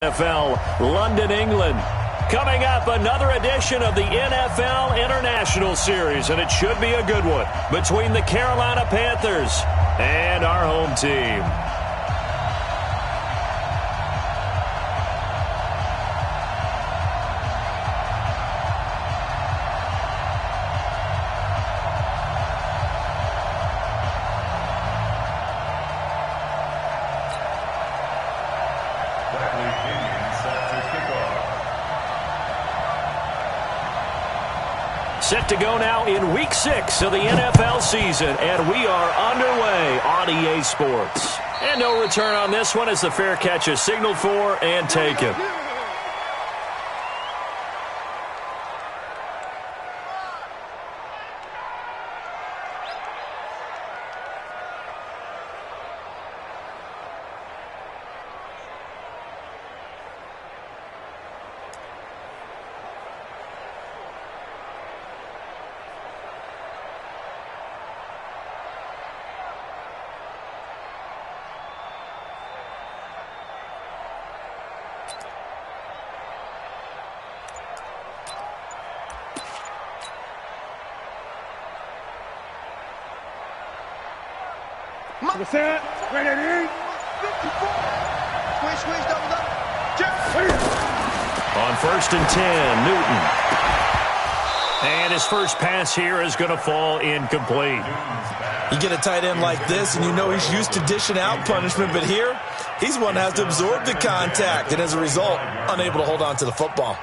NFL, London, England. Coming up, another edition of the NFL International Series, and it should be a good one, between the Carolina Panthers and our home team. Set to go now in Week 6 of the NFL season, and we are underway on EA Sports. And no return on this one as the fair catch is signaled for and taken. Set. Ready. Squeeze, double up. On 1st and 10, Newton. And his first pass here is going to fall incomplete. You get a tight end like this, and you know he's used to dishing out punishment, but here, he's one that has to absorb the contact, and as a result, unable to hold on to the football.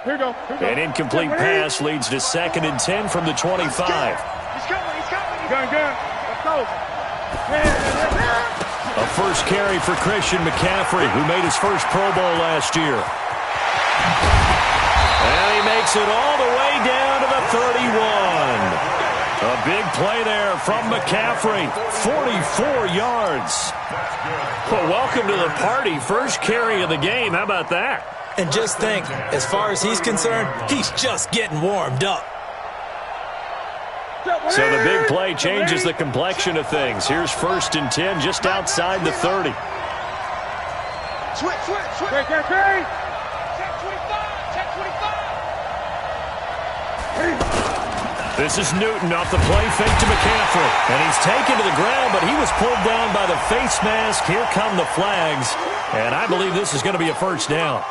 Here we go. An incomplete pass leads to 2nd and 10 from the 25. He's coming. Good. Let's go. A first carry for Christian McCaffrey, who made his first Pro Bowl last year. And he makes it all the way down to the 31. A big play there from McCaffrey, 44 yards. Well, welcome to the party. First carry of the game. How about that? And just think, as far as he's concerned, he's just getting warmed up. So the big play changes the complexion of things. Here's 1st and 10 just outside the 30. Switch. Check 25. This is Newton off the play fake to McCaffrey. And he's taken to the ground, but he was pulled down by the face mask. Here come the flags. And I believe this is going to be a first down.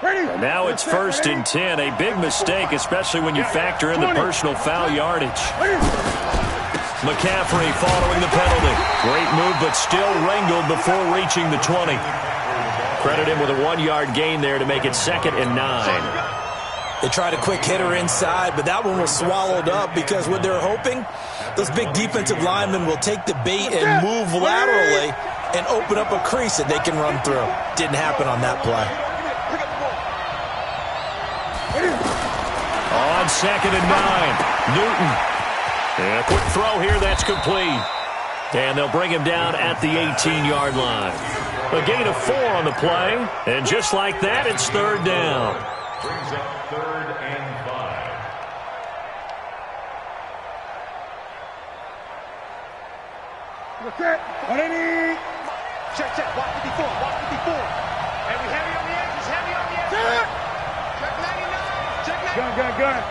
And now it's 1st and 10. A big mistake, especially when you factor in the personal foul yardage. McCaffrey following the penalty. Great move, but still wrangled before reaching the 20. Credit him with a 1-yard gain there to make it 2nd and 9. They tried a quick hitter inside, but that one was swallowed up because what they're hoping, those big defensive linemen will take the bait and move laterally and open up a crease that they can run through. Didn't happen on that play. On 2nd and 9, Newton. And a quick throw here, that's complete. And they'll bring him down at the 18-yard line. A gain of 4 on the play, and just like that, it's 3rd down. Brings up 3rd and 5. What's that? Check. Watch the before. And we heavy on the edges. Check 99. Gun.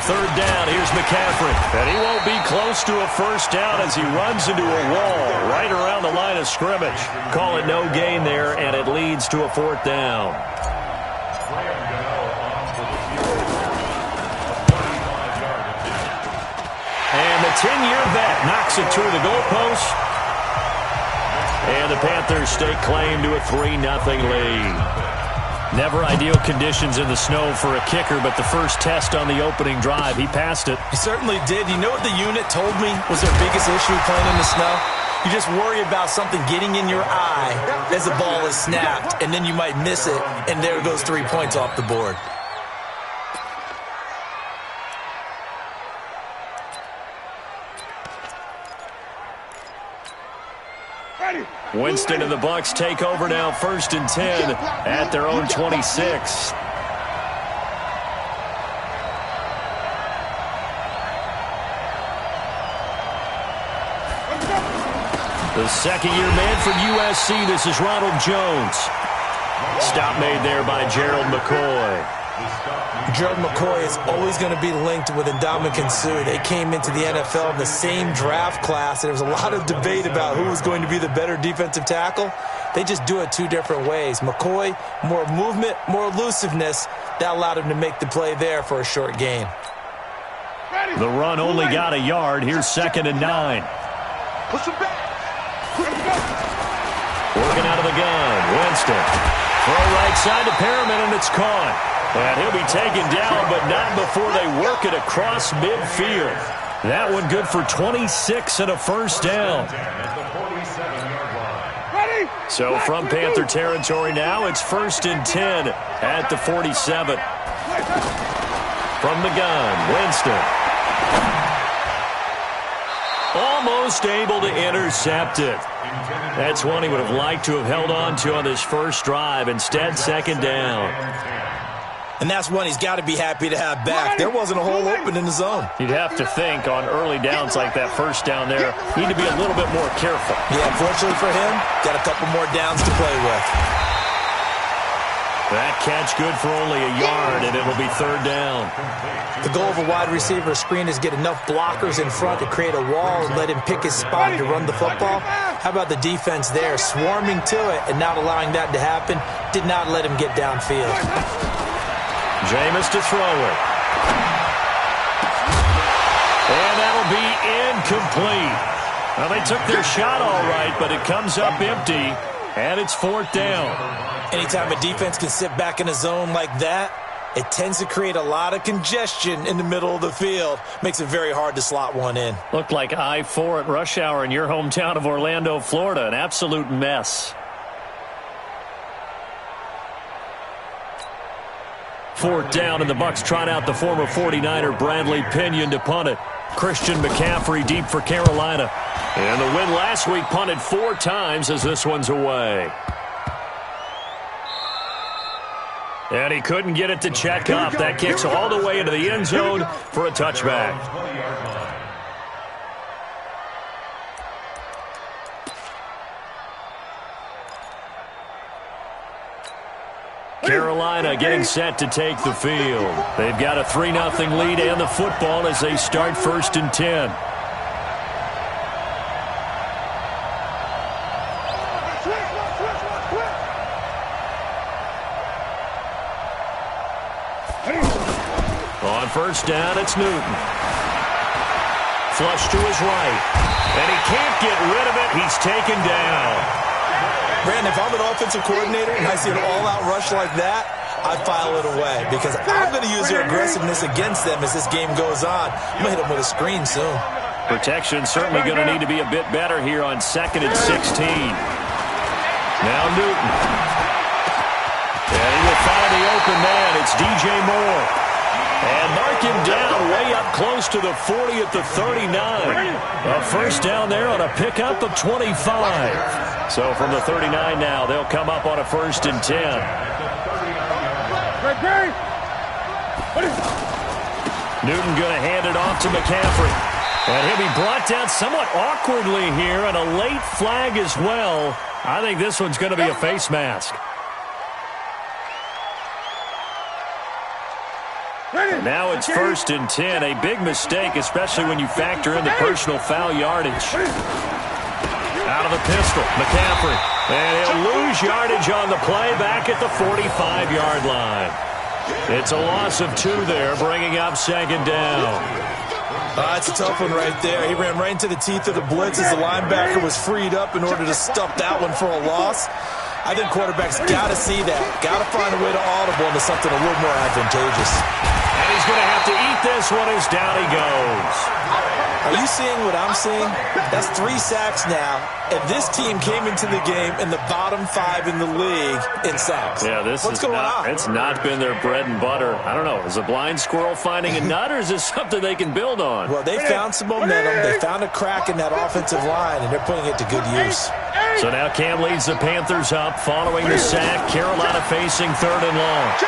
3rd down, here's McCaffrey. And he won't be close to a first down as he runs into a wall right around the line of scrimmage. Call it no gain there, and it leads to a 4th down. And the 10-year vet knocks it through the goalpost. And the Panthers stake claim to a 3-0 lead. Never ideal conditions in the snow for a kicker, but the first test on the opening drive, he passed it. He certainly did. You know what the unit told me was their biggest issue playing in the snow? You just worry about something getting in your eye as the ball is snapped, and then you might miss it, and there goes 3 points off the board. Winston and the Bucs take over now, 1st and 10 at their own 26. The second-year man for USC, this is Ronald Jones. Stop made there by Gerald McCoy. Gerald McCoy is always going to be linked with Ndamukong Suh. They came into the NFL in the same draft class, and there was a lot of debate about who was going to be the better defensive tackle. They just do it 2 different ways. McCoy, more movement, more elusiveness. That allowed him to make the play there for a short gain. The run only got a yard. Here's 2nd and 9. Working out of the gun. Winston. Throw right side to Perriman, and it's caught. And he'll be taken down, but not before they work it across midfield. That one good for 26 and a first down. So from Panther territory now, it's 1st and 10 at the 47. From the gun, Winston. Almost able to intercept it. That's one he would have liked to have held on to on this first drive. Instead, 2nd down. And that's one he's got to be happy to have back. There wasn't a hole open in the zone. You'd have to think on early downs like that first down there, need to be a little bit more careful. Yeah, fortunately for him, got a couple more downs to play with. That catch good for only a yard, and it'll be 3rd down. The goal of a wide receiver screen is get enough blockers in front to create a wall and let him pick his spot to run the football. How about the defense there, swarming to it and not allowing that to happen? Did not let him get downfield. Jameis to throw it. And that'll be incomplete. Well, they took their shot all right, but it comes up empty, and it's 4th down. Anytime a defense can sit back in a zone like that, it tends to create a lot of congestion in the middle of the field. Makes it very hard to slot one in. Looked like I-4 at rush hour in your hometown of Orlando, Florida. An absolute mess. 4th down, and the Bucs trot out the former 49er Bradley Pinion to punt it. Christian McCaffrey deep for Carolina. And the win last week, punted 4 times as this one's away. And he couldn't get it to check up. That kicks all the way into the end zone for a touchback. Carolina getting set to take the field. They've got a 3-0 lead and the football as they start 1st and 10. On 1st down, it's Newton. Flush to his right. And he can't get rid of it. He's taken down. Brandon, if I'm an offensive coordinator and I see an all-out rush like that, I file it away because I'm going to use their aggressiveness against them as this game goes on. I'm going to hit them with a screen soon. Protection certainly going to need to be a bit better here on 2nd and 16. Now Newton. And he will find the open man. It's DJ Moore. And mark him down way up close to the 40 at the 39. A first down there on a pickup of 25. So from the 39 now, they'll come up on a 1st and 10. Newton going to hand it off to McCaffrey. And he'll be brought down somewhat awkwardly here, and a late flag as well. I think this one's going to be a face mask. And now it's 1st and 10. A big mistake, especially when you factor in the personal foul yardage. Out of the pistol, McCaffrey. And he'll lose yardage on the play back at the 45-yard line. It's a loss of 2 there, bringing up 2nd down. It's a tough one right there. He ran right into the teeth of the blitz as the linebacker was freed up in order to stuff that one for a loss. I think quarterbacks got to see that. Got to find a way to audible into something a little more advantageous. And he's going to have to eat this one as down he goes. Are you seeing what I'm seeing? That's 3 sacks now, and this team came into the game in the bottom 5 in the league in sacks. Yeah, what's going on? It's not been their bread and butter. I don't know. Is a blind squirrel finding a nut, or is this something they can build on? Well, they found some momentum. They found a crack in that offensive line, and they're putting it to good use. So now Cam leads the Panthers up following the sack. Carolina facing 3rd and long.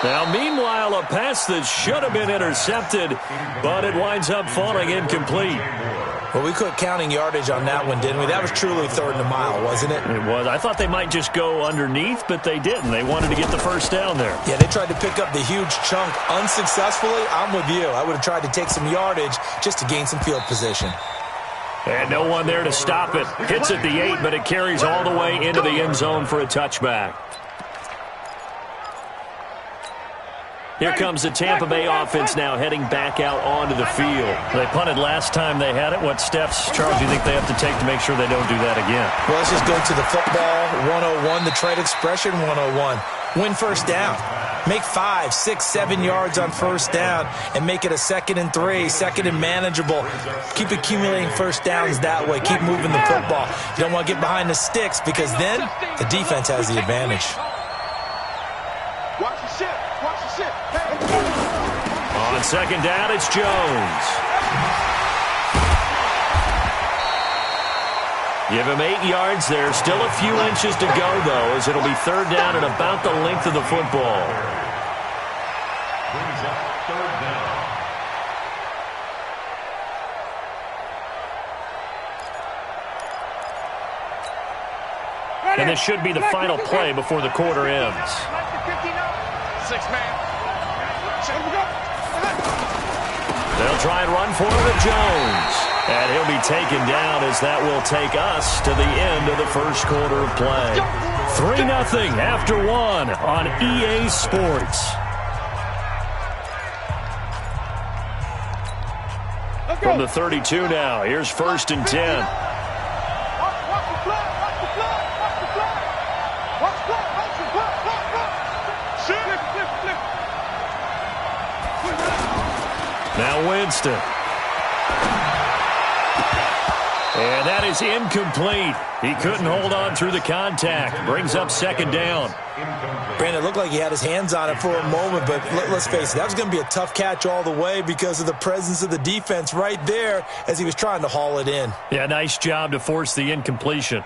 Now, meanwhile, a pass that should have been intercepted, but it winds up falling incomplete. Well, we quit counting yardage on that one, didn't we? That was truly 3rd and a mile, wasn't it? It was. I thought they might just go underneath, but they didn't. They wanted to get the first down there. Yeah, they tried to pick up the huge chunk unsuccessfully. I'm with you. I would have tried to take some yardage just to gain some field position. And no one there to stop it. Hits at the 8, but it carries all the way into the end zone for a touchback. Here comes the Tampa Bay offense now heading back out onto the field. They punted last time they had it. What steps, Charles, do you think they have to take to make sure they don't do that again? Well, let's just go to the football 101, the trade expression 101. Win first down. Make 5, 6, 7 yards on first down and make it a 2nd and 3, 2nd and manageable. Keep accumulating first downs that way. Keep moving the football. You don't want to get behind the sticks because then the defense has the advantage. Watch the shit. Watch the shit. On 2nd down, it's Jones. Give him 8 yards there. Still a few inches to go, though, as it'll be 3rd down and about the length of the football. Brings up 3rd down. And this should be the final play before the quarter ends. 6-man. They'll try and run for it with Jones. And he'll be taken down as that will take us to the end of the first quarter of play. 3-0 after 1 on EA Sports. From the 32 now, here's 1st and 10. Now Winston. And that is incomplete. He couldn't hold on through the contact. Brings up 2nd down. Brandon, it looked like he had his hands on it for a moment, but let's face it, that was going to be a tough catch all the way because of the presence of the defense right there as he was trying to haul it in. Yeah, nice job to force the incompletion.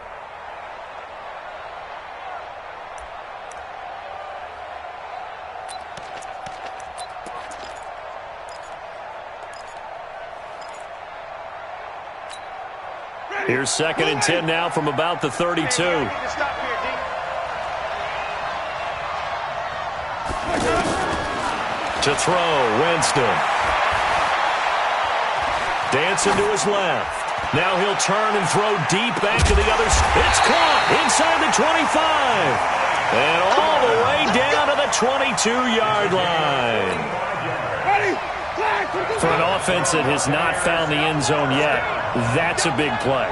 Here's 2nd and 10 now from about the 32. To throw, Winston. Dancing to his left. Now he'll turn and throw deep back to the other. It's caught inside the 25. And all the way down to the 22-yard line. For an offense that has not found the end zone yet, that's a big play.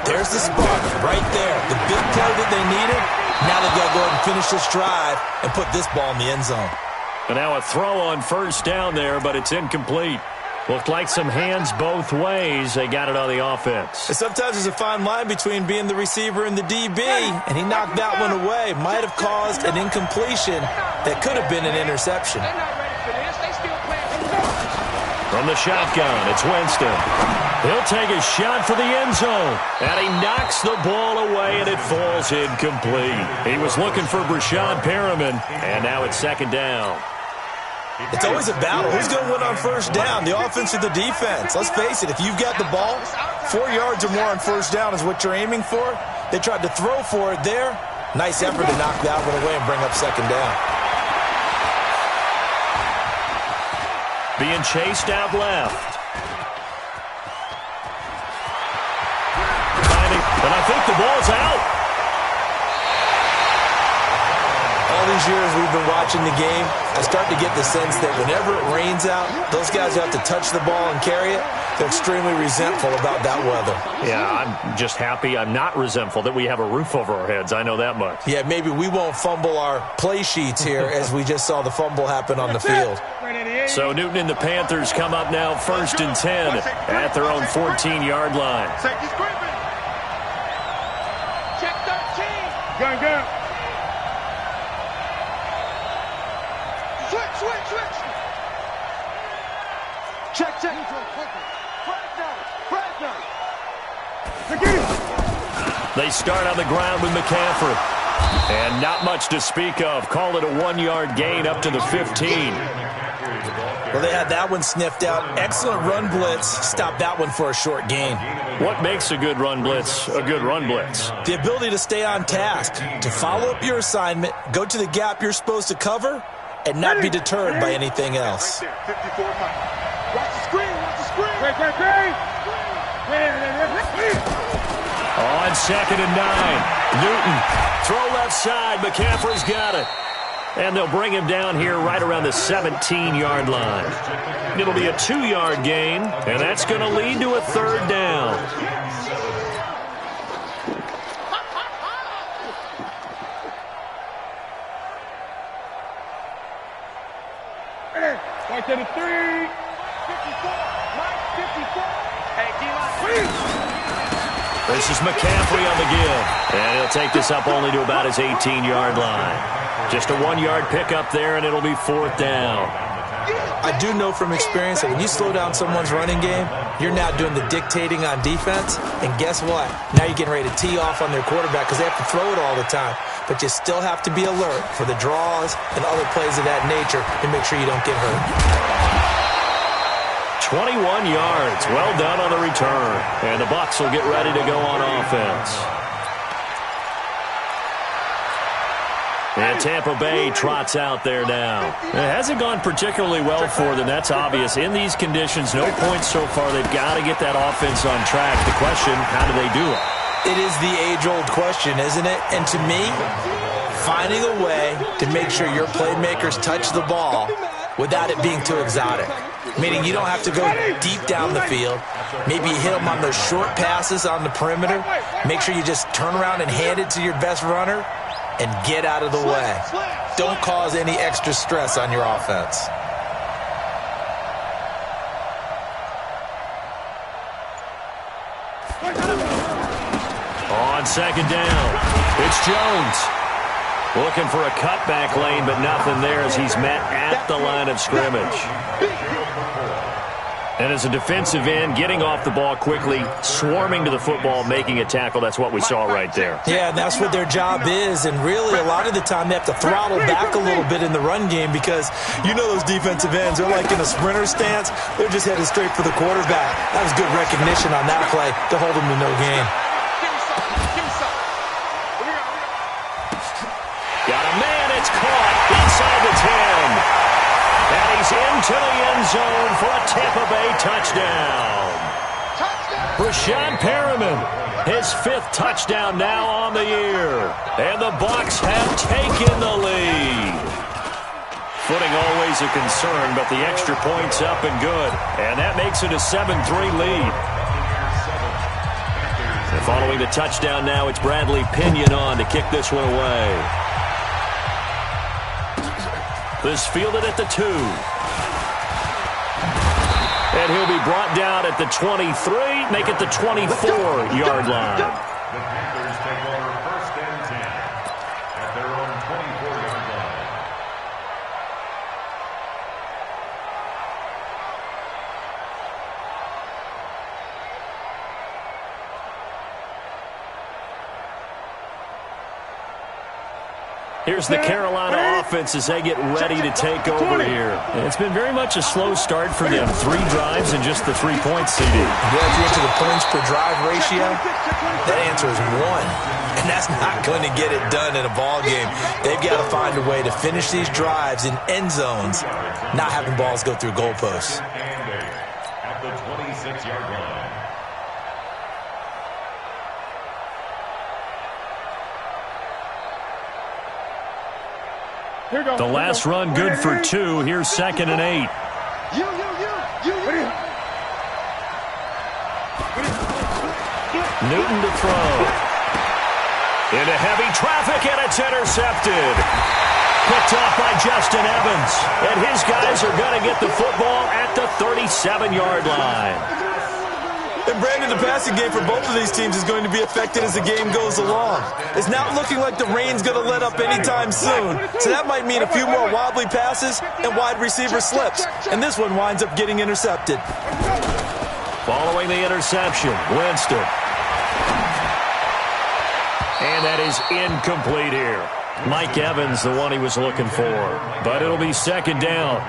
There's the spark right there. The big play that they needed. Now they've got to go ahead and finish this drive and put this ball in the end zone. And now a throw on 1st down there, but it's incomplete. Looked like some hands both ways. They got it on the offense. And sometimes there's a fine line between being the receiver and the DB, and he knocked that one away. Might have caused an incompletion that could have been an interception. From the shotgun, it's Winston. He'll take a shot for the end zone. And he knocks the ball away, and it falls incomplete. He was looking for Brashad Perriman, and now it's 2nd down. It's always a battle. Who's going to win on 1st down, the offense or the defense? Let's face it, if you've got the ball, 4 yards or more on 1st down is what you're aiming for. They tried to throw for it there. Nice effort to knock that one away and bring up 2nd down. Being chased out left. And I think the ball's out. All these years we've been watching the game, I start to get the sense that whenever it rains out, those guys who have to touch the ball and carry it, They're extremely resentful about that weather. Yeah, I'm just happy I'm not resentful that we have a roof over our heads. I know that much. Yeah, maybe we won't fumble our play sheets here as we just saw the fumble happen on the field. So Newton and the Panthers come up now 1st and 10 at their own 14-yard line. Check 13. Gun. Switch. Check. They start on the ground with McCaffrey. And not much to speak of. Call it a 1-yard gain up to the 15. Well, they had that one sniffed out. Excellent run blitz. Stopped that one for a short gain. What makes a good run blitz a good run blitz? The ability to stay on task, to follow up your assignment, go to the gap you're supposed to cover, and not be deterred by anything else. 54 Watch the screen. Great. On 2nd and 9. Newton, throw left side. McCaffrey's got it. And they'll bring him down here right around the 17-yard line. It'll be a 2-yard gain, and that's going to lead to a 3rd down. Right to the 3. 54. Mike, 54. Hey, D-line. This is McCaffrey on the give. And he'll take this up only to about his 18-yard line. Just a 1-yard pickup there, and it'll be 4th down. I do know from experience that when you slow down someone's running game, you're now doing the dictating on defense. And guess what? Now you're getting ready to tee off on their quarterback because they have to throw it all the time. But you still have to be alert for the draws and other plays of that nature and make sure you don't get hurt. 21 yards. Well done on the return. And the Bucs will get ready to go on offense. And Tampa Bay trots out there now. It hasn't gone particularly well for them. That's obvious. In these conditions, no points so far. They've got to get that offense on track. The question, how do they do it? It is the age-old question, isn't it? And to me, finding a way to make sure your playmakers touch the ball without it being too exotic. Meaning you don't have to go deep down the field. Maybe you hit them on those short passes on the perimeter. Make sure you just turn around and hand it to your best runner and get out of the way. Don't cause any extra stress on your offense. On 2nd down, it's Jones. Looking for a cutback lane, but nothing there as he's met at the line of scrimmage. And as a defensive end, getting off the ball quickly, swarming to the football, making a tackle, that's what we saw right there. Yeah, and that's what their job is. And really, a lot of the time, they have to throttle back a little bit in the run game because you know those defensive ends, they're like in a sprinter stance. They're just headed straight for the quarterback. That was good recognition on that play to hold them to no gain. Got a man, it's caught inside the 10. And he's into the end zone for a Tampa Bay touchdown. Rashad Perriman, his 5th touchdown now on the year. And the Bucs have taken the lead. Footing always a concern, but the extra point's up and good. And that makes it a 7-3 lead. And following the touchdown now, it's Bradley Pinion on to kick this one away. This fielded at the 2. And he'll be brought down at the 23, make it the 24-yard line. The Panthers take over 1st and 10 at their own 24-yard line. Here's the Carolina offense as they get ready to take over here. It's been very much a slow start for them. 3 drives and just the 3-point CD. Yeah, if you get to the points per drive ratio, that answer is 1. And that's not going to get it done in a ball game. They've got to find a way to finish these drives in end zones, not having balls go through goalposts. At the 26-yard line. The last run good for 2. Here's 2nd and 8. Newton to throw. Into heavy traffic, and it's intercepted. Picked off by Justin Evans. And his guys are going to get the football at the 37-yard line. And Brandon, the passing game for both of these teams is going to be affected as the game goes along. It's not looking like the rain's going to let up anytime soon. So that might mean a few more wobbly passes and wide receiver slips. And this one winds up getting intercepted. Following the interception, Winston. And that is incomplete here. Mike Evans, the one he was looking for. But it'll be second down.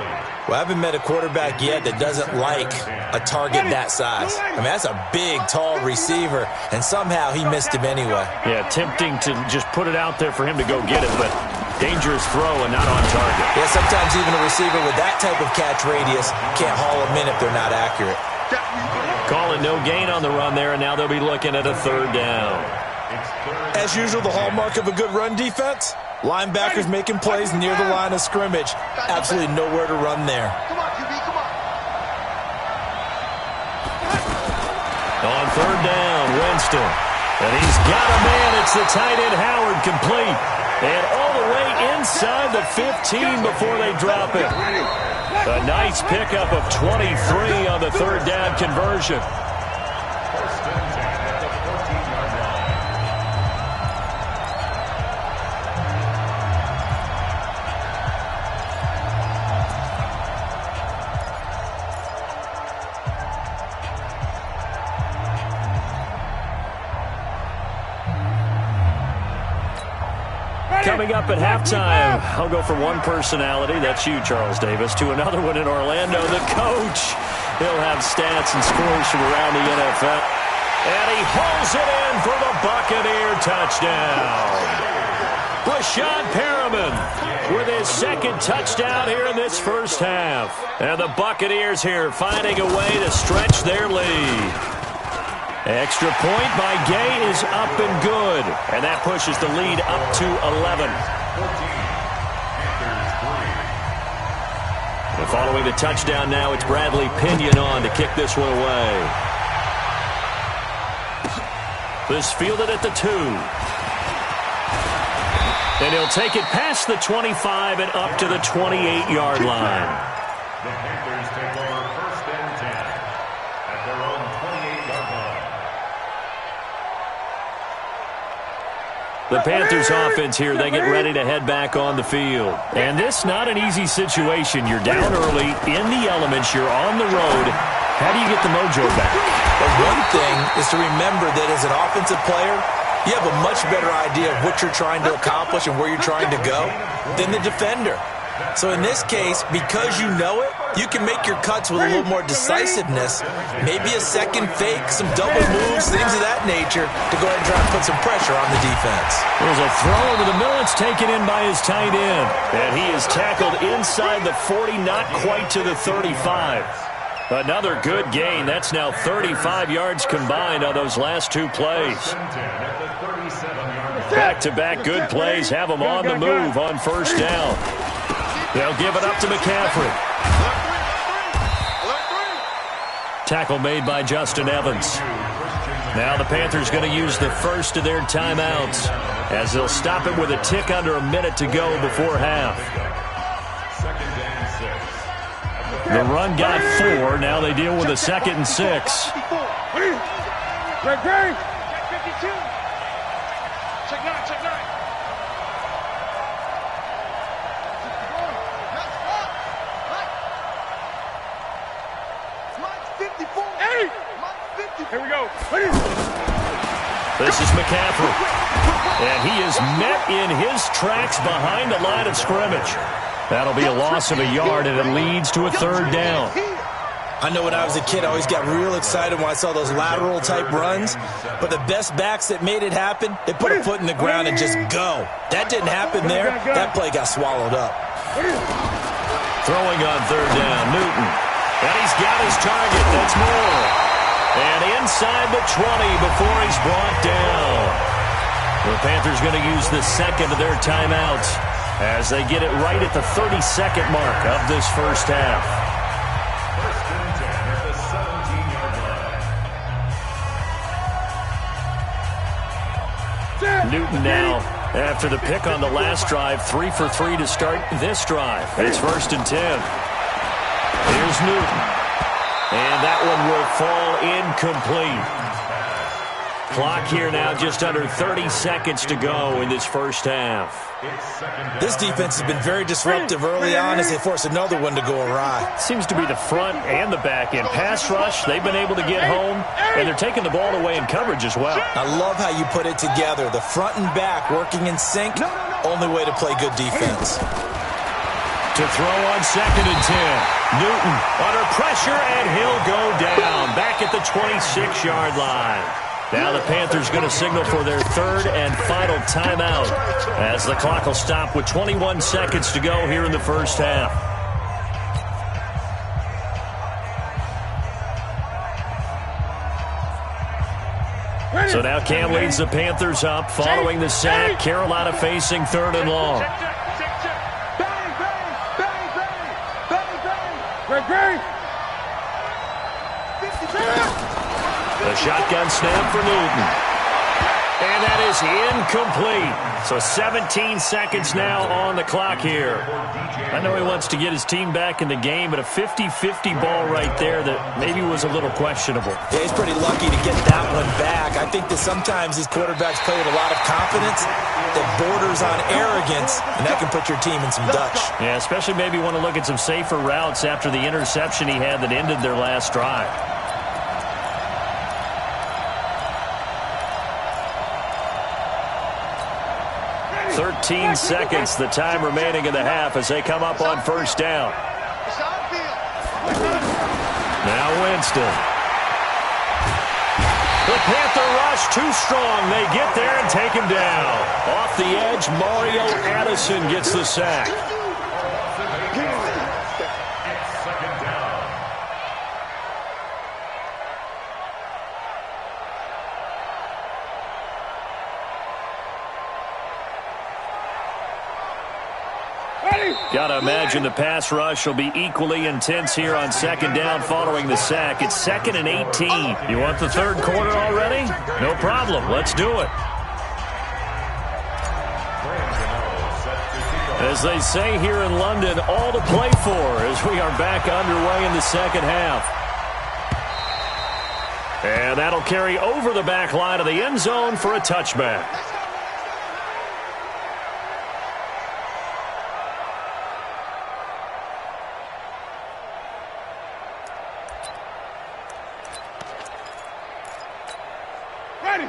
Well, I haven't met a quarterback yet that doesn't like a target that size. I mean, that's a big, tall receiver, and somehow he missed him anyway. Yeah, tempting to just put it out there for him to go get it, but dangerous throw and not on target. Yeah, sometimes even a receiver with that type of catch radius can't haul them in if they're not accurate. Calling no gain on the run there, and now they'll be looking at a third down. As usual, the hallmark of a good run defense, linebackers making plays near the line of scrimmage. Absolutely nowhere to run there. Come on, QB, come on. On third down, Winston. And he's got a man. It's the tight end, Howard, complete. And all the way inside the 15 before they drop it. A nice pickup of 23 on the third down conversion. Coming up at halftime, I'll go from one personality, that's you, Charles Davis, to another one in Orlando, the coach. He'll have stats and scores from around the NFL. And he hauls it in for the Buccaneer touchdown. Rashad Perriman with his second touchdown here in this first half. And the Buccaneers here finding a way to stretch their lead. Extra point by Gay is up and good. And that pushes the lead up to 11. And following the touchdown now, it's Bradley Pinion on to kick this one away. This fielded at the 2. And he'll take it past the 25 and up to the 28-yard line. The Panthers take over first and 10 at their own 28-yard line. The Panthers offense here, they get ready to head back on the field. And this not an easy situation. You're down early, in the elements, you're on the road. How do you get the mojo back? But one thing is to remember that as an offensive player, you have a much better idea of what you're trying to accomplish and where you're trying to go than the defender. So in this case, because you know it, you can make your cuts with a little more decisiveness, maybe a second fake, some double moves, things of that nature, to go ahead and try and put some pressure on the defense. There's a throw over the middle. It's taken in by his tight end. And he is tackled inside the 40, not quite to the 35. Another good gain. That's now 35 yards combined on those last two plays. Back-to-back good plays have them on the move on first down. They'll give it up to McCaffrey. Tackle made by Justin Evans. Now the Panthers going to use the first of their timeouts as they'll stop it with a tick under a minute to go before half. The run got 4. Now they deal with a 2nd and 6. Greg. Check 9, check 9. Here we go. This is McCaffrey. And he is met in his tracks behind the line of scrimmage. That'll be a loss of a yard, and it leads to a third down. I know when I was a kid, I always got real excited when I saw those lateral-type runs. But the best backs that made it happen, they put a foot in the ground and just go. That didn't happen there. That play got swallowed up. Throwing on third down, Newton. And he's got his target. That's Moore. And inside the 20 before he's brought down. The Panthers going to use the second of their timeouts as they get it right at the 32nd mark of this first half. First and 10 at the 17-yard line. Newton now, after the pick on the last drive, 3 for 3 to start this drive. It's 1st and 10. Here's Newton. And that one will fall incomplete. Clock here now just under 30 seconds to go in this first half. This defense has been very disruptive early on as they force another one to go awry. Seems to be the front and the back end. Pass rush, they've been able to get home, and they're taking the ball away in coverage as well. I love how you put it together. The front and back working in sync, only way to play good defense. To throw on 2nd and 10. Newton under pressure, and he'll go down back at the 26-yard line. Now the Panthers going to signal for their 3rd and final timeout as the clock will stop with 21 seconds to go here in the first half. So now Cam leads the Panthers up following the sack. Carolina facing 3rd and long. The shotgun snap for Newton. And that is incomplete. So 17 seconds now on the clock here. I know he wants to get his team back in the game, but a 50-50 ball right there that maybe was a little questionable. Yeah, he's pretty lucky to get that one back. I think that sometimes these quarterbacks play with a lot of confidence that borders on arrogance, and that can put your team in some Dutch. Yeah, especially maybe want to look at some safer routes after the interception he had that ended their last drive. 13 seconds, the time remaining in the half as they come up on 1st down. Now Winston. The Panther rush too strong. They get there and take him down. Off the edge, Mario Addison gets the sack. Got to imagine the pass rush will be equally intense here on 2nd down following the sack. It's 2nd and 18. You want the 3rd quarter already? No problem. Let's do it. As they say here in London, all to play for as we are back underway in the 2nd half. And that'll carry over the back line of the end zone for a touchback.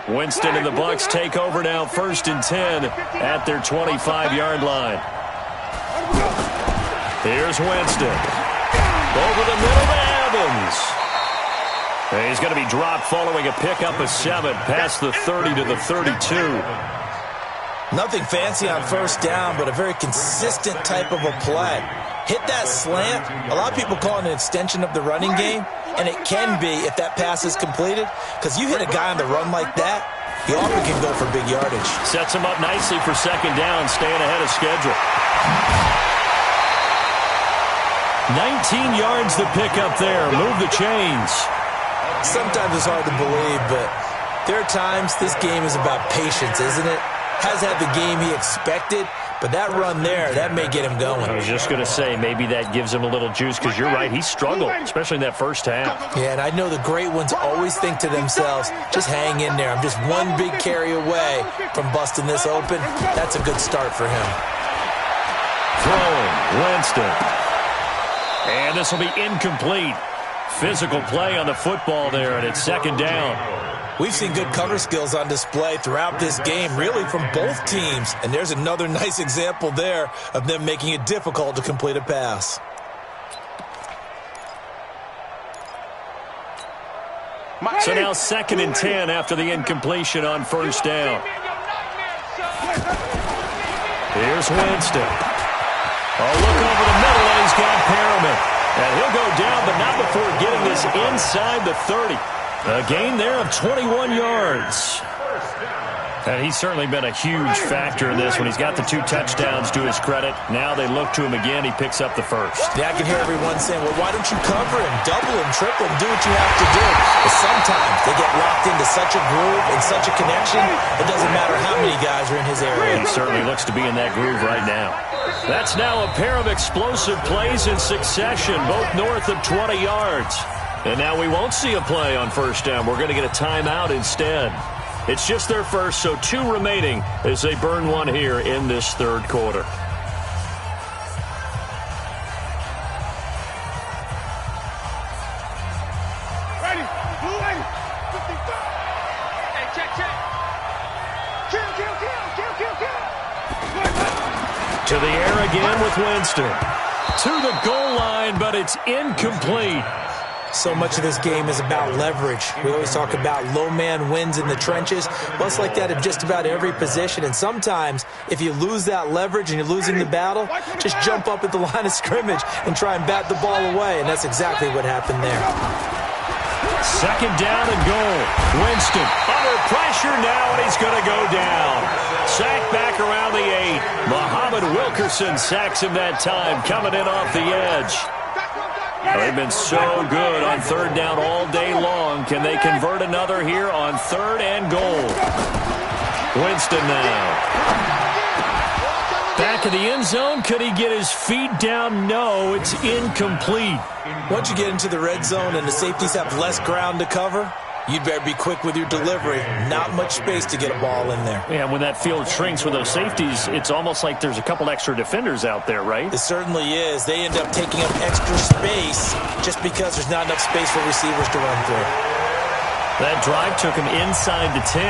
Winston and the Bucs take over now 1st and 10 at their 25-yard line. Here's Winston. Over the middle to Evans. And he's going to be dropped following a pickup of 7 past the 30 to the 32. Nothing fancy on 1st down, but a very consistent type of a play. Hit that slant. A lot of people call it an extension of the running game, and it can be if that pass is completed, because you hit a guy on the run like that, he often can go for big yardage. Sets him up nicely for 2nd down, staying ahead of schedule. 19 yards the pickup there. Move the chains. Sometimes it's hard to believe, but there are times this game is about patience, isn't it? Has had the game he expected, but that run there, that may get him going. I was just going to say, maybe that gives him a little juice, because you're right, he struggled, especially in that first half. Yeah, and I know the great ones always think to themselves, just hang in there. I'm just one big carry away from busting this open. That's a good start for him. Throwing, Winston. And this will be incomplete. Physical play on the football there, and it's 2nd down. We've seen good cover skills on display throughout this game, really from both teams. And there's another nice example there of them making it difficult to complete a pass. So now 2nd and 10 after the incompletion on 1st down. Here's Winston. A look over the middle, and he's got Perriman. And he'll go down, but not before getting this inside the 30. A gain there of 21 yards. And he's certainly been a huge factor in this when he's got the 2 touchdowns to his credit. Now they look to him again. He picks up the first. Yeah, I can hear everyone saying, well, why don't you cover him, double him, triple him, do what you have to do. But sometimes they get locked into such a groove and such a connection, it doesn't matter how many guys are in his area. He certainly looks to be in that groove right now. That's now a pair of explosive plays in succession, both north of 20 yards. And now we won't see a play on first down. We're going to get a timeout instead. It's just their first, so 2 remaining as they burn one here in this third quarter. Ready. Blue 80. 55. Hey, check. Kill. To the air again with Winston. To the goal line, but it's incomplete. So much of this game is about leverage. We always talk about low man wins in the trenches. Well, it's like that in just about every position. And sometimes, if you lose that leverage and you're losing the battle, just jump up at the line of scrimmage and try and bat the ball away. And that's exactly what happened there. Second down and goal. Winston under pressure now, and he's going to go down. Sacked back around the 8. Muhammad Wilkerson sacks him that time, coming in off the edge. They've been so good on third down all day long. Can they convert another here on third and goal? Winston now. Back of the end zone. Could he get his feet down? No, it's incomplete. Once you get into the red zone and the safeties have less ground to cover, you'd better be quick with your delivery. Not much space to get a ball in there. Yeah, when that field shrinks with those safeties, it's almost like there's a couple extra defenders out there, right? It certainly is. They end up taking up extra space just because there's not enough space for receivers to run through. That drive took him inside the 10.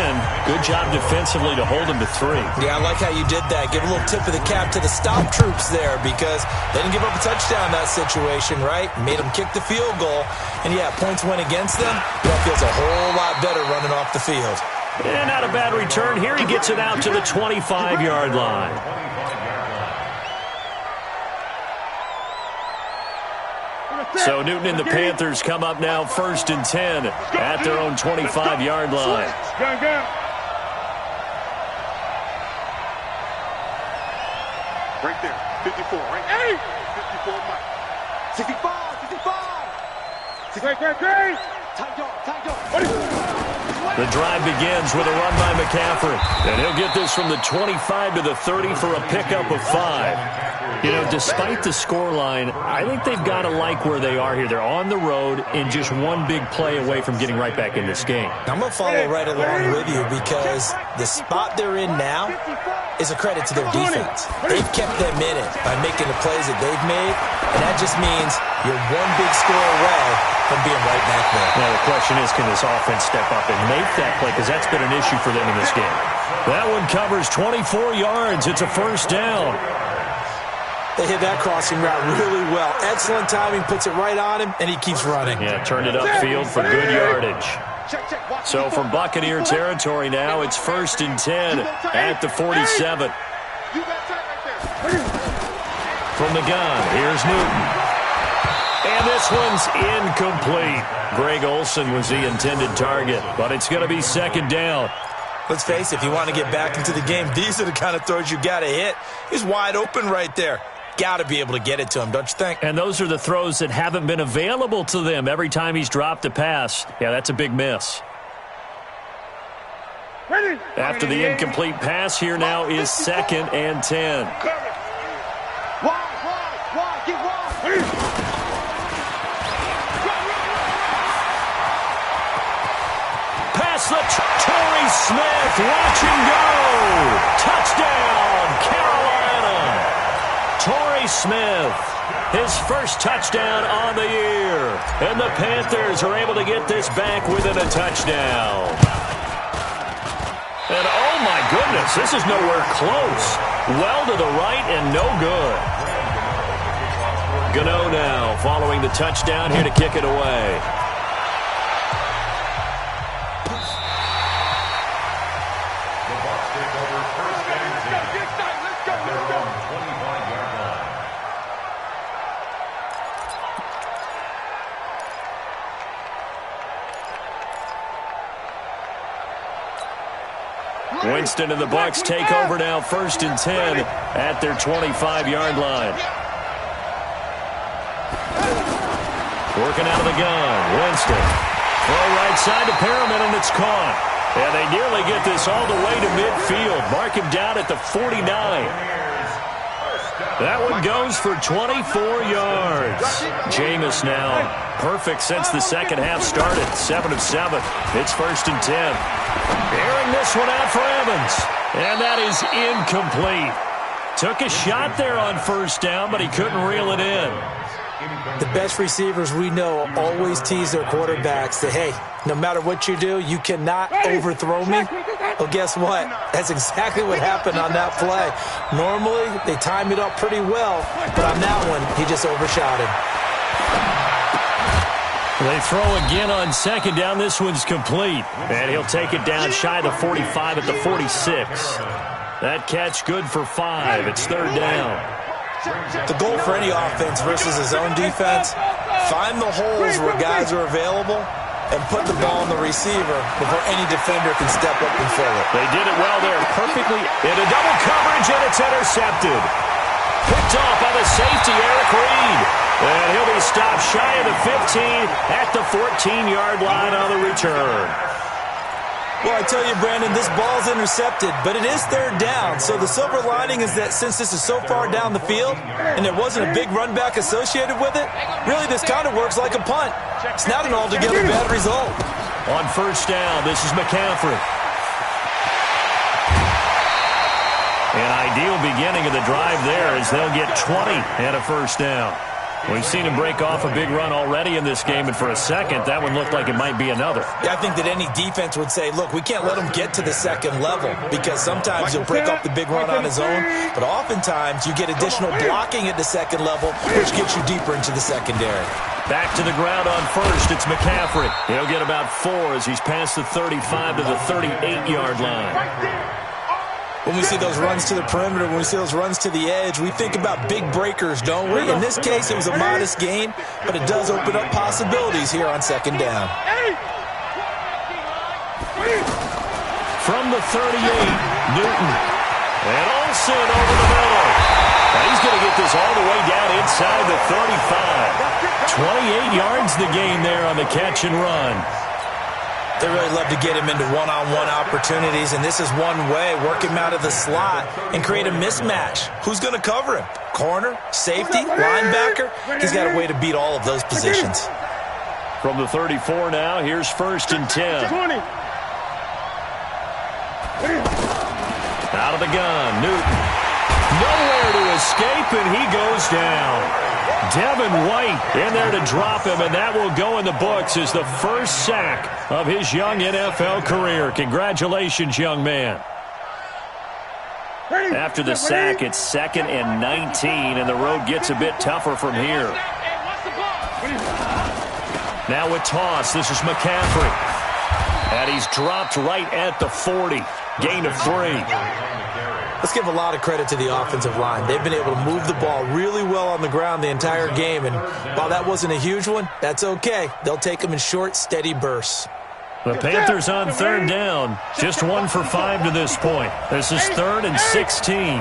Good job defensively to hold him to 3. Yeah, I like how you did that. Give a little tip of the cap to the stop troops there because they didn't give up a touchdown in that situation, right? Made them kick the field goal. And, yeah, points went against them. That feels a whole lot better running off the field. And not a bad return. Here he gets it out to the 25-yard line. So Newton and the Panthers come up now first and 10 at their own 25-yard line. Gun. Right there. 54, right? Hey! 54, Mike. 65. Great. Tight yard. The drive begins with a run by McCaffrey. And he'll get this from the 25 to the 30 for a pickup of 5. You know, despite the scoreline, I think they've got to like where they are here. They're on the road and just one big play away from getting right back in this game. I'm going to follow right along with you because the spot they're in now is a credit to their defense. They've kept them in it by making the plays that they've made, and that just means you're one big score away from being right back there. Now, the question is, can this offense step up and make that play? Because that's been an issue for them in this game. That one covers 24 yards. It's a first down. They hit that crossing route really well. Excellent timing, puts it right on him, and he keeps running. Yeah, turned it upfield for good yardage. So from Buccaneer territory now, it's first and 10 at the 47. From the gun, here's Newton. And this one's incomplete. Greg Olsen was the intended target, but it's going to be second down. Let's face it, if you want to get back into the game, these are the kind of throws you got to hit. He's wide open right there. Got to be able to get it to him, don't you think? And those are the throws that haven't been available to them every time he's dropped a pass. Yeah, that's a big miss. After the incomplete pass, here now is second and 10. Pass the Torrey Smith, watch him go. Touchdown, Carolina. Torrey Smith, his first touchdown on the year. And the Panthers are able to get this back within a touchdown. And oh my goodness, this is nowhere close. Well to the right and no good. Gano now following the touchdown here to kick it away. Winston and the Bucs take over now, 1st and 10 at their 25-yard line. Working out of the gun, Winston. Throw right side to Perriman, and it's caught. And they nearly get this all the way to midfield. Mark him down at the 49. That one goes for 24 yards. Jameis now perfect since the second half started. 7 of 7. It's 1st and 10. Airing this one out for Evans. And that is incomplete. Took a shot there on 1st down, but he couldn't reel it in. The best receivers we know always tease their quarterbacks that, hey, no matter what you do, you cannot overthrow me. Well, guess what? That's exactly what happened on that play. Normally, they time it up pretty well, but on that one, he just overshot him. They throw again on 2nd down. This one's complete. And he'll take it down shy of the 45 at the 46. That catch good for 5. It's 3rd down. The goal for any offense versus his own defense, find the holes where guys are available and put the ball on the receiver before any defender can step up and fill it. They did it well there, perfectly into double coverage, and it's intercepted. Picked off by the safety, Eric Reed. And he'll be stopped shy of the 15 at the 14-yard line on the return. Well, I tell you, Brandon, this ball's intercepted, but it is 3rd down. So the silver lining is that since this is so far down the field and there wasn't a big run back associated with it, really this kind of works like a punt. It's not an altogether bad result. On 1st down, this is McCaffrey. An ideal beginning of the drive there as they'll get 20 and a 1st down. We've seen him break off a big run already in this game, and for a second, that one looked like it might be another. Yeah, I think that any defense would say, look, we can't let him get to the 2nd level because sometimes he'll break off the big run on his own, but oftentimes you get additional blocking at the 2nd level, which gets you deeper into the secondary. Back to the ground on 1st, it's McCaffrey. He'll get about 4 as he's past the 35 to the 38-yard line. When we see those runs to the perimeter, when we see those runs to the edge, we think about big breakers, don't we? In this case, it was a modest gain, but it does open up possibilities here on 2nd down. From the 38, Newton. And Olsen over the middle. Now he's going to get this all the way down inside the 35. 28 yards the gain there on the catch and run. They really love to get him into one-on-one opportunities, and this is one way, work him out of the slot and create a mismatch. Who's going to cover him? Corner, safety, linebacker? He's got a way to beat all of those positions. From the 34 now, here's 1st and 10. Out of the gun, Newton. Nowhere to escape, and he goes down. Devin White in there to drop him, and that will go in the books as the first sack of his young NFL career. Congratulations, young man. After the sack, it's 2nd and 19, and the road gets a bit tougher from here. Now with toss, this is McCaffrey. And he's dropped right at the 40. Gain of 3. Let's give a lot of credit to the offensive line. They've been able to move the ball really well on the ground the entire game, and while that wasn't a huge one, that's okay. They'll take them in short, steady bursts. The Panthers on 3rd down. Just 1 for 5 to this point. This is 3rd and 16.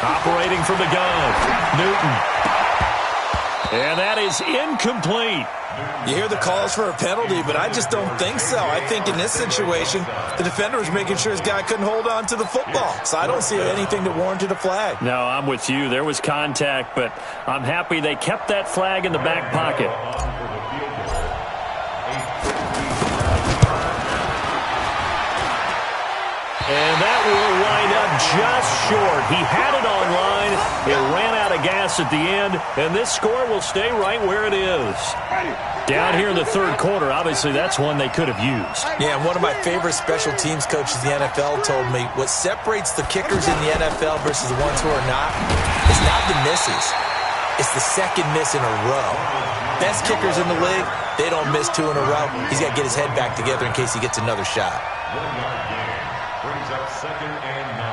Operating from the gun, Newton. And that is incomplete. You hear the calls for a penalty, but I just don't think so. I think in this situation, the defender was making sure his guy couldn't hold on to the football. So I don't see anything that warranted a flag. No, I'm with you. There was contact, but I'm happy they kept that flag in the back pocket. And that will wind up just short. He had it on line. It ran out of gas at the end, and this score will stay right where it is. Down here in the 3rd quarter, obviously that's one they could have used. Yeah, and one of my favorite special teams coaches in the NFL told me what separates the kickers in the NFL versus the ones who are not is not the misses. It's the 2nd miss in a row. Best kickers in the league, they don't miss 2 in a row. He's got to get his head back together in case he gets another shot. 1 yard gain brings up 2nd and 9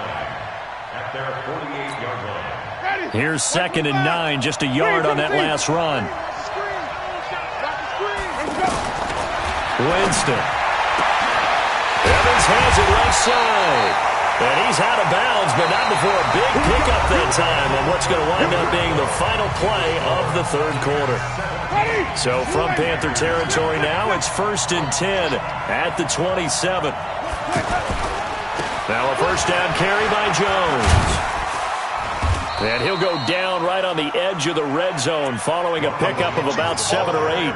at their 48-yard line. Here's 2nd and 9, just a yard on that last run. Winston. Evans Jones has it right side. And he's out of bounds, but not before a big pickup that time on what's going to wind up being the final play of the third quarter. So from Panther territory now, it's 1st and 10 at the 27. Now a first down carry by Jones. And he'll go down right on the edge of the red zone following a pickup of about 7 or 8.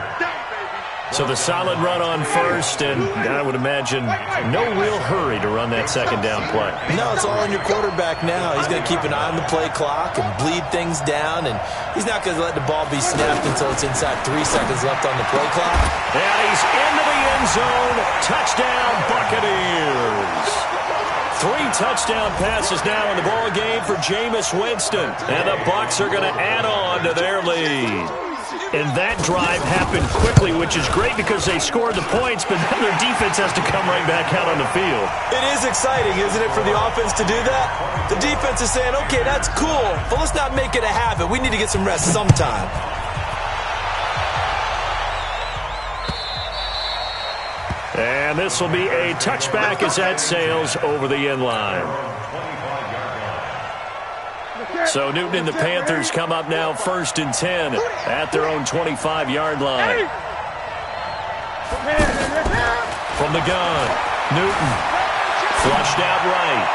So the solid run on first, and I would imagine no real hurry to run that second down play. No, it's all on your quarterback now. He's going to keep an eye on the play clock and bleed things down, and he's not going to let the ball be snapped until it's inside 3 seconds left on the play clock. And he's into the end zone. Touchdown, Buccaneers. 3 touchdown passes now in the ball game for Jameis Winston, and the Bucs are going to add on to their lead. And that drive happened quickly, which is great because they scored the points, but then their defense has to come right back out on the field. It is exciting, isn't it, for the offense to do that? The defense is saying, okay, that's cool, but let's not make it a habit. We need to get some rest sometime. And this will be a touchback as that sails over the end line. So Newton and the Panthers come up now 1st and 10 at their own 25-yard line. From the gun, Newton flushed out right.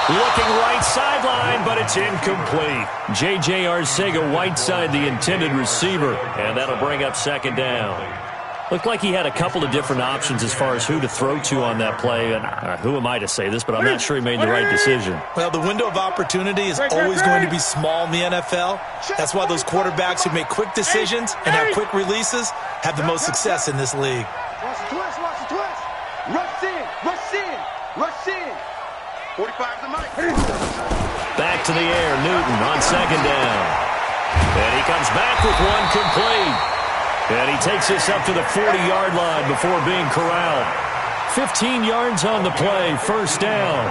Looking right sideline, but it's incomplete. J.J. Arcega-Whiteside, the intended receiver, and that'll bring up 2nd down. Looked like he had a couple of different options as far as who to throw to on that play. And who am I to say this, but I'm not sure he made the right decision. Well, the window of opportunity is always going to be small in the NFL. That's why those quarterbacks who make quick decisions and have quick releases have the most success in this league. Watch the twist, watch the twist. Rush in, rush in, rush in. 45 the mic. Back to the air, Newton on 2nd down. And he comes back with one complete. And he takes this up to the 40-yard line before being corralled. 15 yards on the play, 1st down.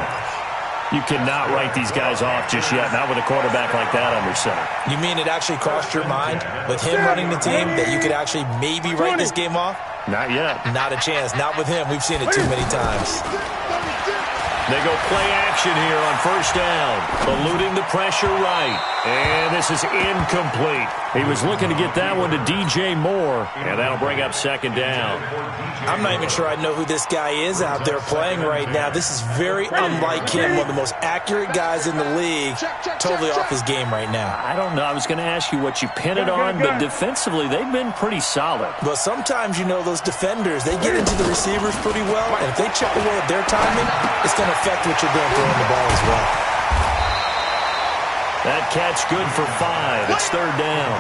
You cannot write these guys off just yet, not with a quarterback like that under center. You mean it actually crossed your mind with him running the team that you could actually maybe write this game off? Not yet. Not a chance. Not with him. We've seen it too many times. They go play action here on 1st down. Eluding the pressure right. And this is incomplete. He was looking to get that one to DJ Moore, and that'll bring up 2nd down. I'm not even sure I know who this guy is out there playing right now. This is very unlike him, one of the most accurate guys in the league. Totally off his game right now. I don't know. I was going to ask you what you pin it on, but defensively, they've been pretty solid. Well, sometimes, you know, those defenders, they get into the receivers pretty well, and if they chip away at their timing, it's going to affect what you're doing throwing the ball as well. That catch good for 5. It's 3rd down.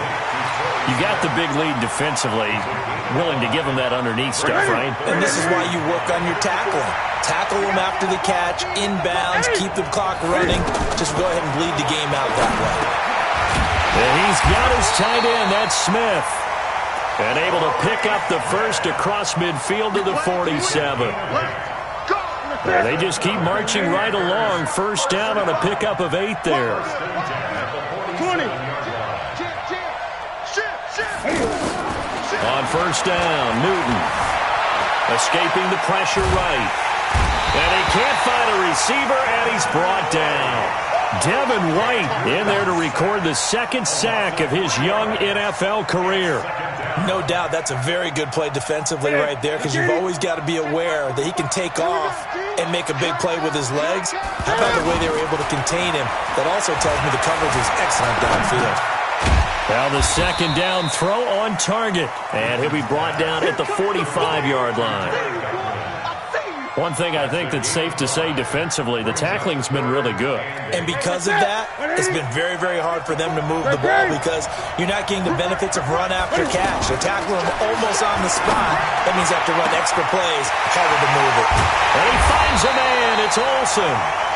You got the big lead defensively, willing to give them that underneath stuff, right? And this is why you work on your tackling. Tackle them after the catch, inbounds, keep the clock running. Just go ahead and bleed the game out that way. And he's got his tight end, that's Smith. And able to pick up the first across midfield to the 47. And they just keep marching right along. 1st down on a pickup of 8 there. 20. On 1st down, Newton escaping the pressure right. And he can't find a receiver, and he's brought down. Devin White in there to record the 2nd sack of his young NFL career. No doubt that's a very good play defensively right there, because you've always got to be aware that he can take off and make a big play with his legs. How about the way they were able to contain him? That also tells me the coverage was excellent downfield. Now the 2nd down throw on target, and he'll be brought down at the 45-yard line. One thing I think that's safe to say defensively, the tackling's been really good. And because of that, it's been very, very hard for them to move the ball because you're not getting the benefits of run after catch. They're tackling them almost on the spot. That means they have to run extra plays, harder to move it. And he finds a man. It's Olsen.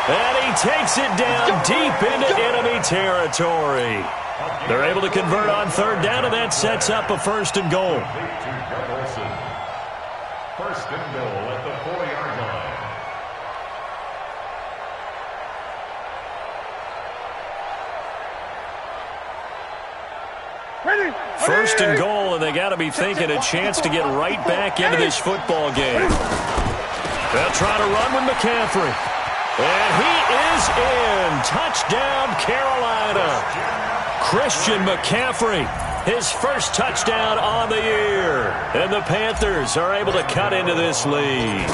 And he takes it down deep into enemy territory. They're able to convert on 3rd down, and that sets up a 1st and goal. 1st and goal at the 4-yard line. Ready. 1st and goal, and they got to be thinking a chance to get right back into this football game. They'll try to run with McCaffrey. And he is in. Touchdown, Carolina. Christian McCaffrey, his first touchdown on the year. And the Panthers are able to cut into this lead.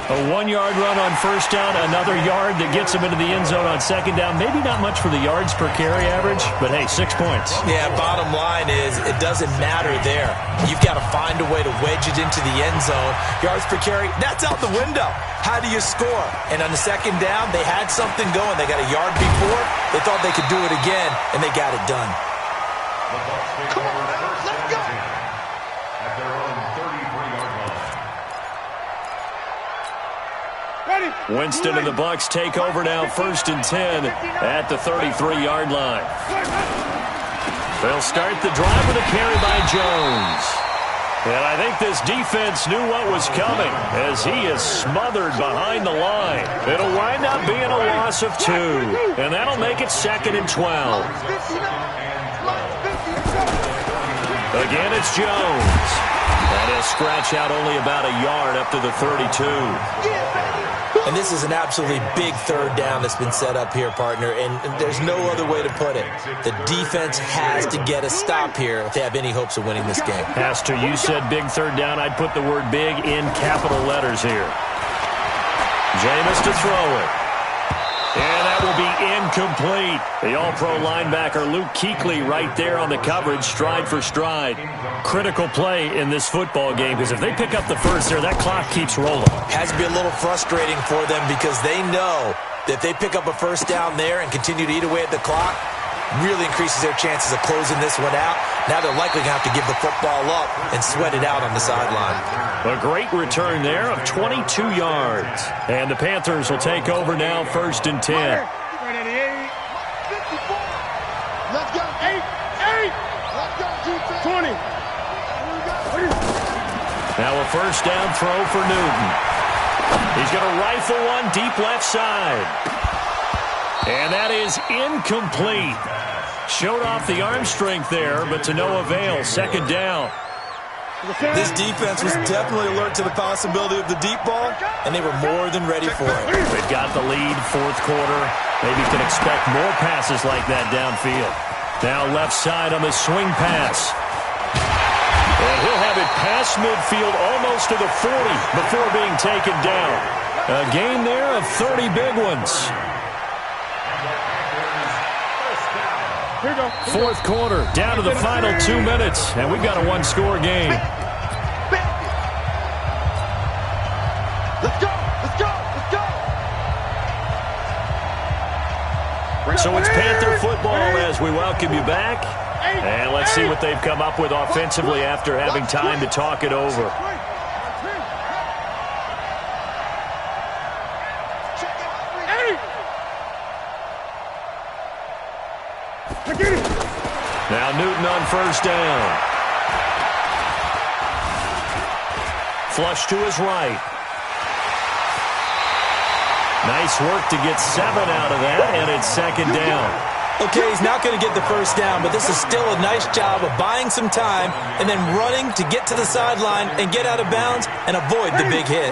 A 1-yard run on first down, another yard that gets him into the end zone on second down. Maybe not much for the yards per carry average, but hey, 6 points. Yeah, bottom line is it doesn't matter there. You've got to find a way to wedge it into the end zone. Yards per carry, that's out the window. How do you score? And on the second down, they had something going. They got a yard before. They thought they could do it again, and they got it done. Come on, man, let's go. At their own 33-yard line. Winston and the Bucs take over now, 1st and 10 at the 33-yard line. They'll start the drive with a carry by Jones. And I think this defense knew what was coming as he is smothered behind the line. It'll wind up being a loss of 2, and that'll make it 2nd and 12. Again, it's Jones. And he'll scratch out only about a yard up to the 32. And this is an absolutely big third down that's been set up here, partner, and there's no other way to put it. The defense has to get a stop here if they have any hopes of winning this game. Has to. You said big third down. I'd put the word big in capital letters here. Jameis to throw it. And that will be incomplete. The all-pro linebacker Luke Kuechly right there on the coverage, stride for stride. Critical play in this football game because if they pick up the first there, that clock keeps rolling. Has to be a little frustrating for them because they know that if they pick up a first down there and continue to eat away at the clock, really increases their chances of closing this one out. Now they're likely going to have to give the football up and sweat it out on the sideline. A great return there of 22 yards. And the Panthers will take over now, 1st and 10. Let's go. 8. Let's go, defense. 20. Now a first down throw for Newton. He's going to rifle one deep left side. And that is incomplete. Showed off the arm strength there, but to no avail. 2nd down. This defense was definitely alert to the possibility of the deep ball, and they were more than ready for it. They've got the lead, 4th quarter. Maybe can expect more passes like that downfield. Now left side on the swing pass. And he'll have it past midfield almost to the 40 before being taken down. A gain there of 30 big ones. 4th quarter, down to the final 2 minutes, and we've got a 1-score game. Let's go. So it's Panther football as we welcome you back. And let's see what they've come up with offensively after having time to talk it over. Now Newton on first down. Flush to his right. Nice work to get 7 out of that, and it's 2nd down. Okay, he's not going to get the first down, but this is still a nice job of buying some time and then running to get to the sideline and get out of bounds and avoid the big hit.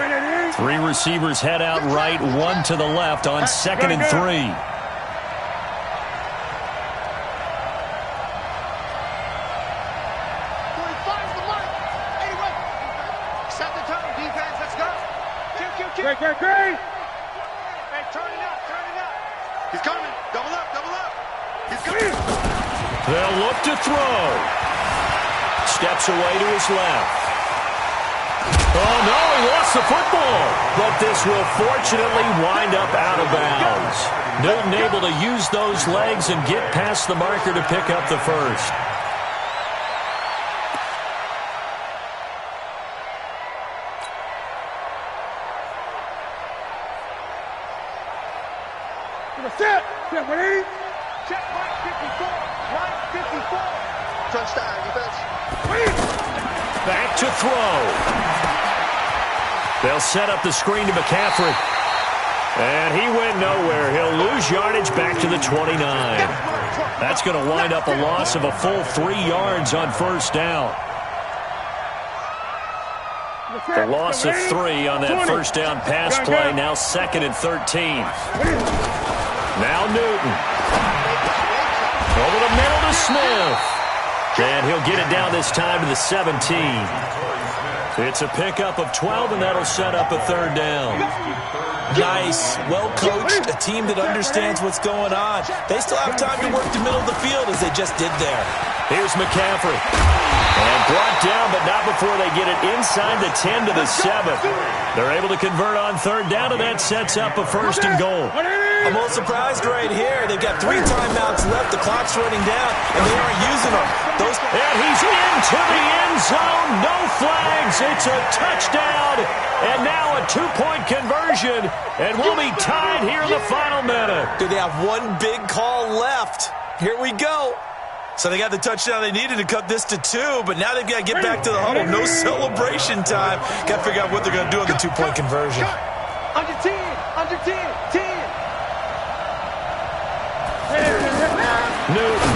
3 receivers head out right, 1 to the left on 2nd and 3. Great. Hey, turn it up. He's coming. Double up. He's coming. They'll look to throw. Steps away to his left. Oh, no, he lost the football. But this will fortunately wind up out of bounds. Newton able to use those legs and get past the marker to pick up the first. Set, 180. Check, right 54. Right 54. Touchdown, defense. Back to throw. They'll set up the screen to McCaffrey. And he went nowhere. He'll lose yardage back to the 29. That's going to wind up a loss of a full 3 yards on first down. The loss of 3 on that first down pass play. Now 2nd and 13. Now Newton. Over the middle to Smith. And he'll get it down this time to the 17. It's a pickup of 12, and that'll set up a 3rd down. Nice, well-coached, a team that understands what's going on. They still have time to work the middle of the field as they just did there. Here's McCaffrey. And brought down, but not before they get it inside the 10 to the 7. They're able to convert on 3rd down, and that sets up a 1st and goal. I'm a little surprised right here. They've got 3 timeouts left. The clock's running down, and they aren't using them. And he's into the end zone. No flags. It's a touchdown. And now a 2-point conversion. And we'll be tied here in the final minute. Do they have one big call left? Here we go. So they got the touchdown they needed to cut this to 2, but now they've got to get back to the huddle. No celebration time. Got to figure out what they're going to do on the 2-point conversion. Under 10, under 10, 10. Newton.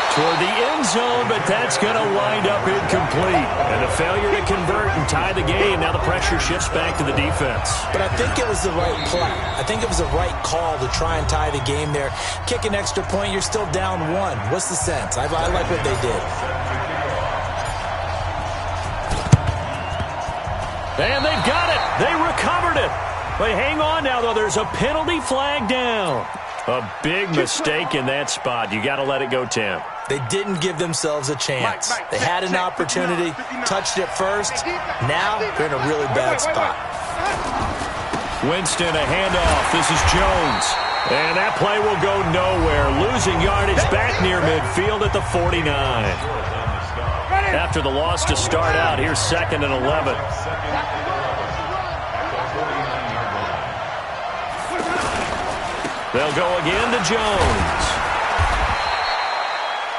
Toward the end zone, but that's going to wind up incomplete. And a failure to convert and tie the game. Now the pressure shifts back to the defense. But I think it was the right play. I think it was the right call to try and tie the game there. Kick an extra point, you're still down 1. What's the sense? I like what they did. And they've got it. They recovered it. But hang on now, though. There's a penalty flag down. A big mistake in that spot. You got to let it go, Tim. They didn't give themselves a chance. They had an opportunity, touched it first. Now they're in a really bad spot. Winston, a handoff. This is Jones. And that play will go nowhere. Losing yardage back near midfield at the 49. After the loss to start out, here's 2nd and 11. They'll go again to Jones.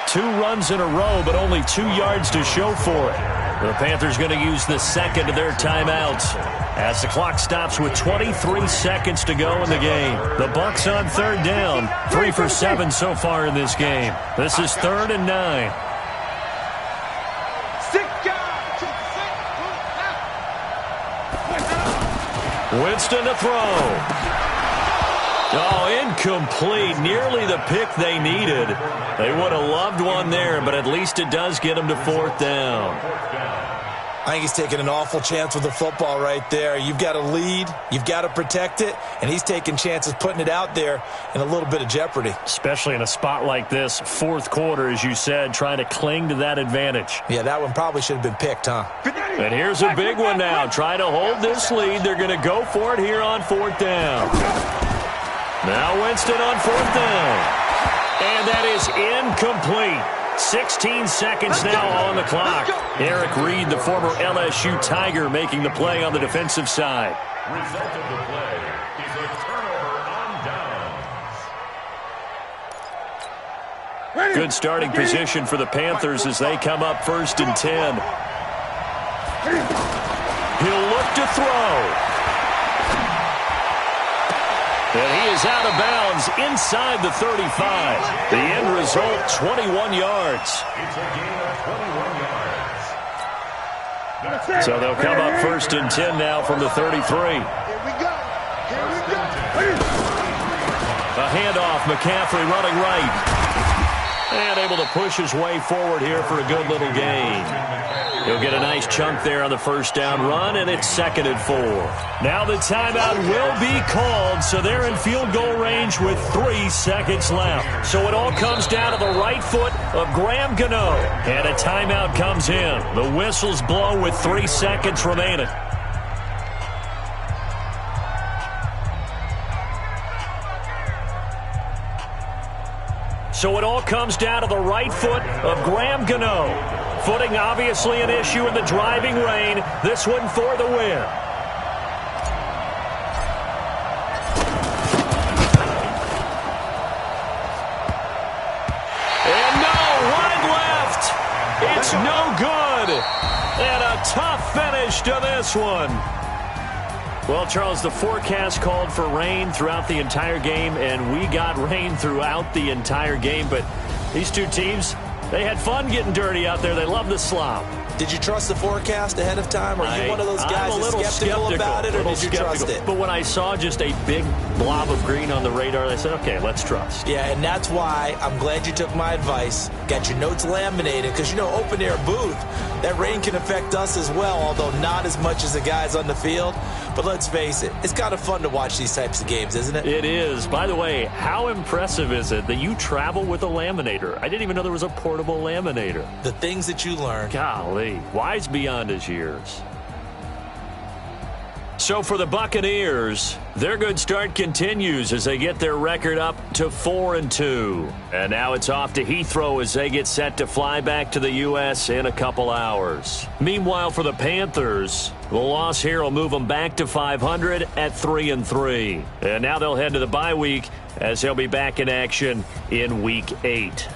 2 runs in a row, but only 2 yards to show for it. The Panthers going to use the 2nd of their timeouts as the clock stops with 23 seconds to go in the game. The Bucs on 3rd down, 3 for 7 so far in this game. This is 3rd and 9. Winston to throw. Oh, incomplete. Nearly the pick they needed. They would have loved one there, but at least it does get them to 4th down. I think he's taking an awful chance with the football right there. You've got to lead, you've got to protect it, and he's taking chances putting it out there in a little bit of jeopardy. Especially in a spot like this, 4th quarter, as you said, trying to cling to that advantage. Yeah, that one probably should have been picked, huh? And here's a big one now. Trying to hold this lead. They're going to go for it here on 4th down. Now Winston on 4th down. And that is incomplete. 16 seconds now on the clock. Eric Reed, the former LSU Tiger, making the play on the defensive side. Result of the play is a turnover on downs. Good starting position for the Panthers as they come up 1st and 10. He'll look to throw. And he is out of bounds inside the 35. The end result, 21 yards. It's a gain of 21 yards. So they'll come up 1st and 10 now from the 33. Here we go. Here we go. A handoff, McCaffrey running right. And able to push his way forward here for a good little gain. He'll get a nice chunk there on the 1st down run, and it's 2nd and 4. Now the timeout will be called, so they're in field goal range with 3 seconds left. So it all comes down to the right foot of Graham Gano. And a timeout comes in. The whistles blow with 3 seconds remaining. So it all comes down to the right foot of Graham Gano. Footing obviously an issue in the driving rain. This one for the win. And no, right left. It's no good. And a tough finish to this one. Well, Charles, the forecast called for rain throughout the entire game, and we got rain throughout the entire game. But these two teams, They had fun getting dirty out there. They love the slop. Did you trust the forecast ahead of time? Are you one of those guys that's skeptical about it, or did you trust it? But when I saw just a big blob of green on the radar, I said, okay, let's trust. Yeah, and that's why I'm glad you took my advice. Got your notes laminated, because, open-air booth, that rain can affect us as well, although not as much as the guys on the field. But let's face it, it's kind of fun to watch these types of games, isn't it? It is. By the way, how impressive is it that you travel with a laminator? I didn't even know there was a portable laminator. The things that you learn. Golly, wise beyond his years. So for the Buccaneers, their good start continues as they get their record up to 4-2. And now it's off to Heathrow as they get set to fly back to the U.S. in a couple hours. Meanwhile, for the Panthers, the loss here will move them back to 500 at 3-3. And now they'll head to the bye week as they'll be back in action in Week 8.